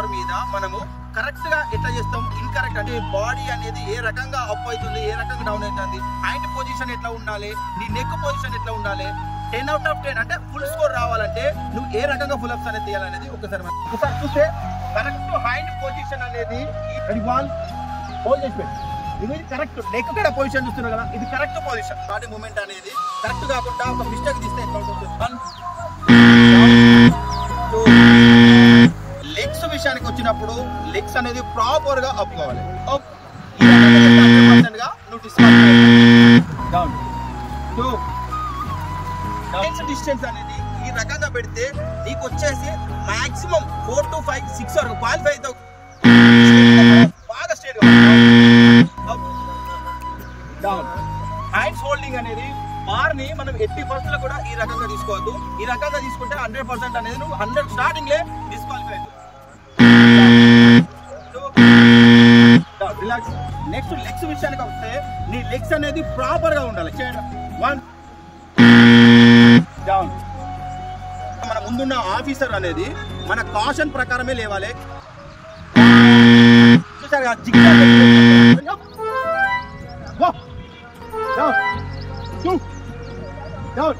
Bar మీద మనము correct గా ఎట్లా చేస్తాం, ఇన్కరెక్ట్ అంటే బాడీ అనేది ఏ రకంగా అప్ అవుతుంది, ఏ రకంగా డౌన్ అవుతుంది, హ్యాండ్ పొజిషన్ ఎట్లా ఉండాలి, నీ నెక్ పొజిషన్ ఎట్లా ఉండాలి, 10 out of 10 అంటే ఫుల్ స్కోర్ రావాలంటే నువ్వు ఏ రకంగా ఫుల్ అప్స్ అనేది తీయాలనేది ఒకసారి చూస్తే కరెక్ట్ హ్యాండ్ పొజిషన్ అనేది హోల్డ్ చేసి పెట్టు. ఇది కరెక్ట్ నెక్ కూడా పొజిషన్ చూస్తున్నారు కదా, ఇది కరెక్ట్ పొజిషన్. బాడీ మూమెంట్ అనేది కరెక్ట్ కాకుండా ఒక మిస్టేక్ తీస్తే ఎట్లా ఉంటుంది. 1 2 లెగ్స్ విషయానికి వచ్చినప్పుడు లెగ్స్ అనేది ప్రాపర్ గా అప్ కావాలి. అప్ గా నువ్వు డౌన్ 2 డిస్టెన్స్ అనేది ఈ రకంగా పెడితే నీకు వచ్చేసి మాక్సిమం 4 to 5 6 వరకు క్వాలిఫై అవుతావు. బాగా స్ట్రేట్ డౌన్. హ్యాండ్స్ హోల్డింగ్ అనేది బార్ ని మనం 80% కూడా ఈ రకంగా తీసుకోవద్దు. ఈ రకంగా తీసుకుంటే 100% అనేది నువ్వు 100 స్టార్టింగ్ లే డిస్క్వాలిఫై అవుతావు. రిలాక్స్. నెక్స్ట్ లెగ్స్ విషయానికి వస్తే నీ లెగ్స్ అనేది ప్రాపర్ గా ఉండాలి. 1 డౌన్. మన ముందున్న ఆఫీసర్ అనేది మన కాషన్ ప్రకారమే లేవాలి. చూసారుగా డౌన్ 2 డౌన్